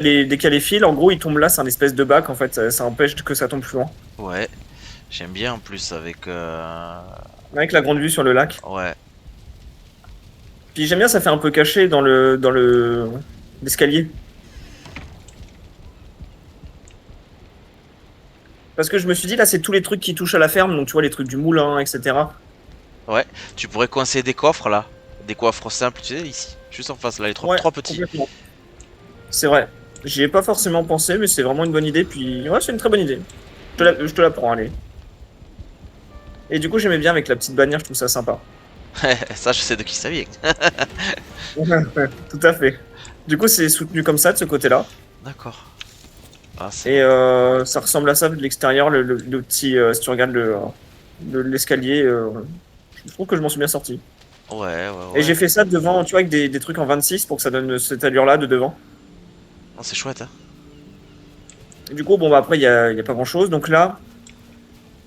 dès qu'il y a les fils, en gros, ils tombent là, c'est un espèce de bac, en fait, ça empêche que ça tombe plus loin. Ouais, j'aime bien en plus avec... Avec la grande vue sur le lac. Ouais, Puis j'aime bien, ça fait un peu caché dans l'escalier. Parce que je me suis dit, là, c'est tous les trucs qui touchent à la ferme, donc tu vois, les trucs du moulin, etc. ouais. Tu pourrais coincer des coffres là. Des coffres simples, tu sais, ici. Juste en face, là, les trois, Ouais, trois petits. complètement. C'est vrai. J'y ai pas forcément pensé, mais c'est vraiment une bonne idée. Puis, ouais, c'est une très bonne idée. Je te la prends, allez. Et du coup, j'aimais bien avec la petite bannière, je trouve ça sympa. Ça, je sais de qui ça vient. Tout à fait. Du coup, c'est soutenu comme ça, de ce côté-là. D'accord. Ah, c'est Et bon. ça ressemble à ça de l'extérieur, le petit. Si tu regardes l'escalier, je trouve que je m'en suis bien sorti. Ouais, ouais, Et ouais. j'ai fait ça devant, tu vois, avec des trucs en 26 pour que ça donne cette allure-là de devant. Oh, c'est chouette, hein. Et du coup, bon, bah après, il y a pas grand-chose. Donc là,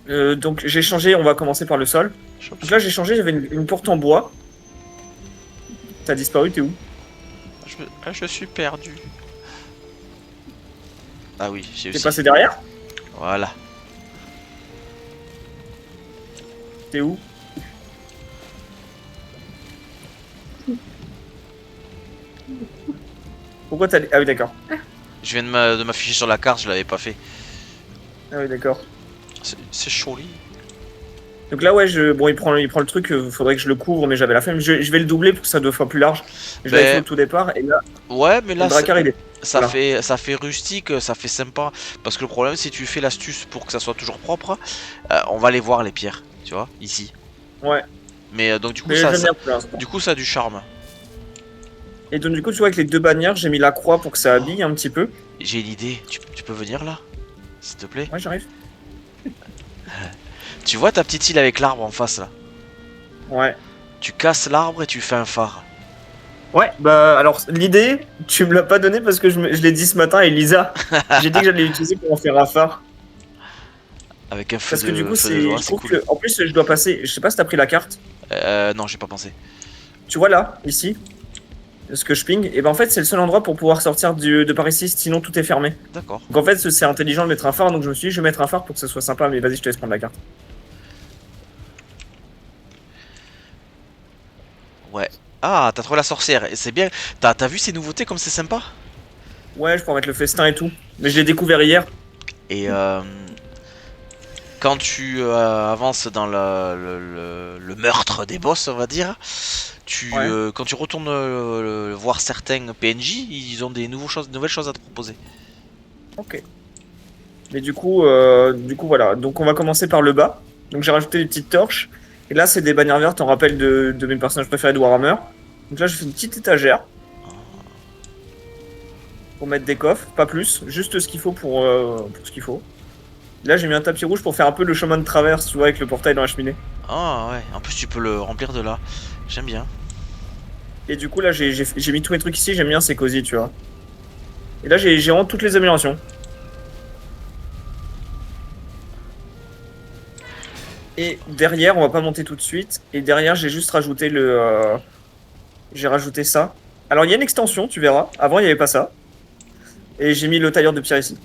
donc j'ai changé, on va commencer par le sol. Choup, Donc là, choup. j'ai changé, j'avais une porte en bois. T'as disparu, t'es où? Je suis perdu. Ah oui, j'ai T'es aussi. passé derrière? Voilà. T'es où? Pourquoi t'as... Ah oui, d'accord. Je viens de m'afficher sur la carte, je l'avais pas fait. Ah oui, d'accord. C'est joli. Donc là, ouais, bon, il prend le truc, faudrait que je le couvre, mais j'avais la flemme. Je vais le doubler pour que ça soit fois plus large. Je l'avais fait au Ben, tout départ, et là, ouais, mais le là, dracard, il est. Voilà. ça fait rustique, ça fait sympa. Parce que le problème, si tu fais l'astuce pour que ça soit toujours propre, on va les voir les pierres, tu vois, ici. Ouais. Mais donc du coup, Mais j'aime bien pour l'instant. ça a du charme. Et donc, du coup, tu vois, avec les deux bannières, j'ai mis la croix pour que ça Oh, habille un petit peu. j'ai une idée, tu peux venir là, s'il te plaît. Ouais, j'arrive. Tu vois ta petite île avec l'arbre en face là. Ouais. Tu casses l'arbre et tu fais un phare. Ouais, bah alors l'idée, tu me l'as pas donnée parce que je l'ai dit ce matin à Elisa. J'ai dit que j'allais l'utiliser pour en faire un phare. Avec un Parce que du coup, feu de joie, je c'est trouve cool. que, en plus, je dois passer. Je sais pas si t'as pris la carte. Non, j'ai pas pensé. Tu vois là, ici, ce que je ping. Et ben en fait, c'est le seul endroit pour pouvoir sortir de par ici, sinon tout est fermé. D'accord. Donc en fait, c'est intelligent de mettre un phare. Donc je me suis dit, je vais mettre un phare pour que ça soit sympa. Mais vas-y, je te laisse prendre la carte. Ouais. Ah, t'as trouvé la sorcière, et c'est bien. T'as vu ces nouveautés comme c'est sympa? Ouais, je pourrais mettre le festin et tout. Mais je l'ai découvert hier. Et quand tu avances dans le meurtre des boss, on va dire, Ouais. quand tu retournes voir certains PNJ, ils ont des nouvelles choses à te proposer. Ok. Mais du coup, voilà. Donc on va commencer par le bas. Donc j'ai rajouté des petites torches. Et là, c'est des bannières vertes en rappel de mes personnages préférés de Warhammer. Donc là, je fais une petite étagère pour mettre des coffres, pas plus, juste ce qu'il faut pour ce qu'il faut. Là, j'ai mis un tapis rouge pour faire un peu le chemin de traverse, tu vois, avec le portail dans la cheminée. Ah ouais, en plus tu peux le remplir de là. J'aime bien. Et du coup, là, j'ai mis tous mes trucs ici, j'aime bien, c'est cosy, tu vois. Et là, j'ai vraiment toutes les améliorations. Et derrière, on va pas monter tout de suite. Et derrière, j'ai juste rajouté j'ai rajouté ça. Alors, il y a une extension, tu verras. Avant, il n'y avait pas ça. Et j'ai mis le tailleur de pierre ici.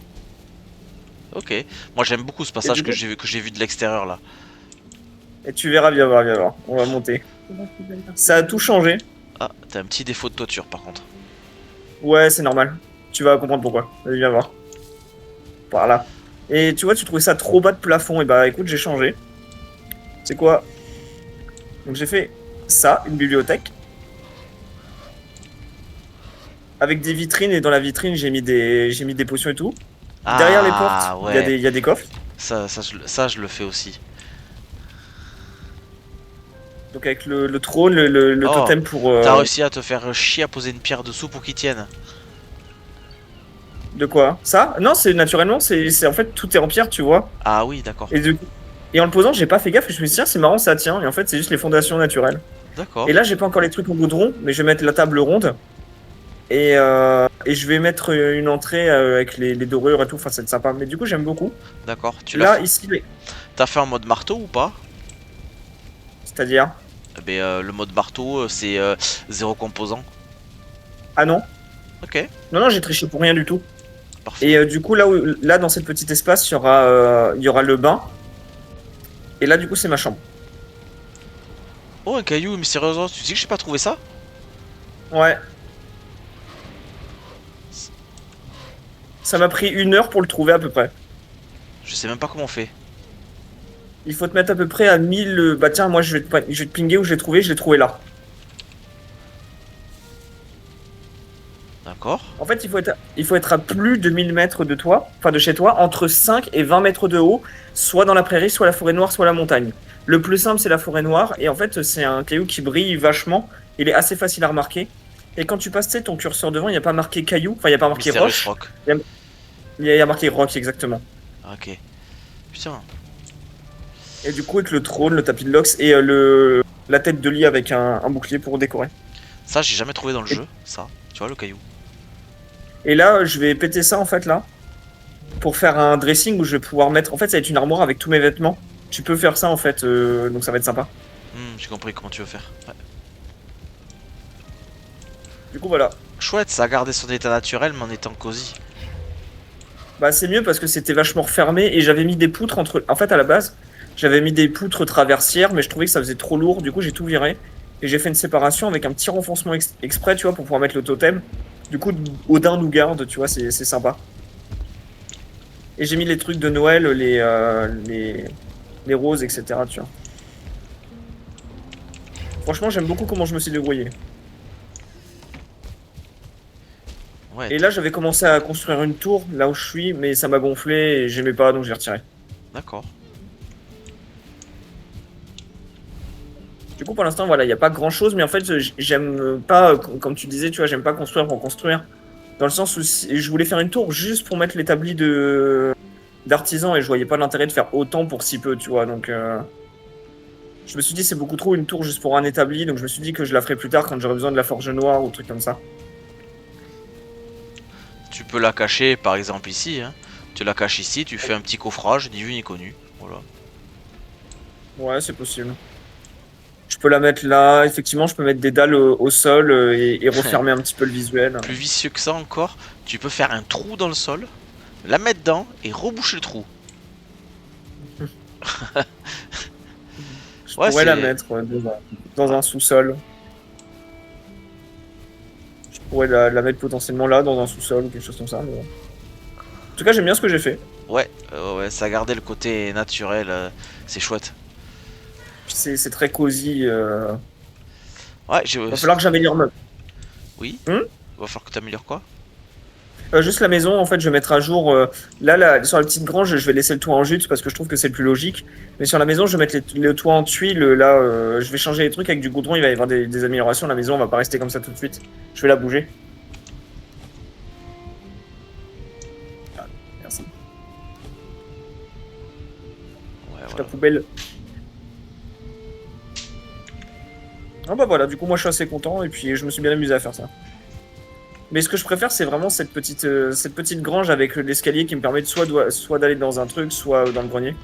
Ok. Moi j'aime beaucoup ce Et passage du coup, que j'ai vu de l'extérieur là. et tu verras, viens voir, viens voir. On va monter. Ça a tout changé. Ah, t'as un petit défaut de toiture par contre. Ouais, c'est normal. Tu vas comprendre pourquoi. Vas-y, viens voir. Voilà. Et tu vois, tu trouvais ça trop bas de plafond. Et bah, écoute, j'ai changé. C'est quoi? Donc, j'ai fait ça, une bibliothèque. Avec des vitrines. Et dans la vitrine, j'ai mis des potions et tout. Derrière les portes, Ah ouais, il y a des coffres. ça je le fais aussi. Donc, avec le trône, le Oh, totem pour. t'as réussi à te faire chier à poser une pierre dessous pour qu'il tienne. De quoi? Ça? Non, c'est naturellement. En fait, tout est en pierre, tu vois. Ah oui, d'accord. Et, et en le posant, j'ai pas fait gaffe. Et je me suis dit, tiens, c'est marrant, ça tient. Et en fait, c'est juste les fondations naturelles. Et D'accord. là, j'ai pas encore les trucs en goudron, mais je vais mettre la table ronde. Et je vais mettre une entrée avec les dorures et tout. Enfin, c'est sympa. Mais du coup, j'aime beaucoup. D'accord. Là, ici, T'as fait en mode marteau ou pas? c'est-à-dire. Eh ben, le mode marteau, c'est zéro composant. Ah non? Ok, Non, non, j'ai triché pour rien du tout. parfait. Et du coup, là, dans cet petit espace, il y aura le bain. Et là, du coup, c'est ma chambre. Oh, un caillou mystérieusement, tu sais que j'ai pas trouvé ça? Ouais. Ça m'a pris 1 heure pour le trouver à peu près. Je sais même pas comment on fait. Il faut te mettre à peu près à 1000. Bah tiens, moi je vais te pinguer où je l'ai trouvé là. D'accord. En fait, il faut être à plus de 1000 mètres de toi, enfin de chez toi, entre 5 et 20 mètres de haut, soit dans la prairie, soit la forêt noire, soit la montagne. Le plus simple, c'est la forêt noire, et en fait, c'est un caillou qui brille vachement. Il est assez facile à remarquer. Et quand tu passes, tu sais, ton curseur devant, il n'y a pas marqué caillou, enfin, il n'y a pas marqué Mysterious roche, Rock. il y a marqué rock, exactement. Ok. Putain. Et du coup, avec le trône, le tapis de Lox et la tête de lit avec un bouclier pour décorer. Ça, j'ai jamais trouvé dans le Et, jeu. Ça. Tu vois, le caillou. et là, je vais péter ça en fait là, pour faire un dressing où je vais pouvoir mettre. En fait, ça va être une armoire avec tous mes vêtements. Tu peux faire ça en fait, donc ça va être sympa. J'ai compris comment tu veux faire. Ouais. Du coup, voilà. Chouette, ça a gardé son état naturel, mais en étant cosy. Bah, c'est mieux parce que c'était vachement refermé et j'avais mis des poutres entre. En fait, à la base, j'avais mis des poutres traversières, mais je trouvais que ça faisait trop lourd. Du coup, j'ai tout viré et j'ai fait une séparation avec un petit renfoncement exprès, tu vois, pour pouvoir mettre le totem. Du coup, Odin nous garde, tu vois, c'est sympa. Et j'ai mis les trucs de Noël, les roses, etc. Tu vois. Franchement, j'aime beaucoup comment je me suis débrouillé. Ouais, Et là, j'avais commencé à construire une tour là où je suis, mais ça m'a gonflé et j'aimais pas, donc j'ai retiré. d'accord. Du coup, pour l'instant, voilà, il n'y a pas grand chose, mais en fait, j'aime pas, comme tu disais, tu vois, j'aime pas construire pour construire. Dans le sens où je voulais faire une tour juste pour mettre l'établi d'artisan et je voyais pas l'intérêt de faire autant pour si peu, tu vois. Donc, je me suis dit, c'est beaucoup trop une tour juste pour un établi, donc je me suis dit que je la ferai plus tard quand j'aurai besoin de la forge noire ou truc comme ça. Tu peux la cacher, par exemple, ici. Hein. Tu la caches ici, tu fais un petit coffrage, ni vu ni connu. Voilà. Ouais, c'est possible. Je peux la mettre là, effectivement, je peux mettre des dalles au sol et refermer un petit peu le visuel. Plus vicieux que ça encore, tu peux faire un trou dans le sol, la mettre dedans et reboucher le trou. Je Ouais, pourrais la c'est. mettre dans un sous-sol. Je pourrais la mettre potentiellement là, dans un sous-sol ou quelque chose comme ça. Mais bon. En tout cas, j'aime bien ce que j'ai fait. Ouais, ouais, ça gardait le côté naturel, c'est chouette. Puis c'est très cosy. Ouais, je. Va falloir que j'améliore ma. Oui, Hmm. va falloir que tu améliores quoi? Juste la maison, en fait, je vais mettre à jour. Là, sur la petite grange, je vais laisser le toit en jute parce que je trouve que c'est le plus logique. Mais sur la maison, je vais mettre le toit en tuile. Là, je vais changer les trucs avec du goudron. Il va y avoir des améliorations. La maison, on va pas rester comme ça tout de suite. Je vais la bouger. Ah, merci. Ouais, La voilà. poubelle. Ah bah voilà, du coup, moi, je suis assez content. Et puis, je me suis bien amusé à faire ça. Mais ce que je préfère, c'est vraiment cette petite grange avec l'escalier qui me permet soit d'aller dans un truc, soit dans le grenier.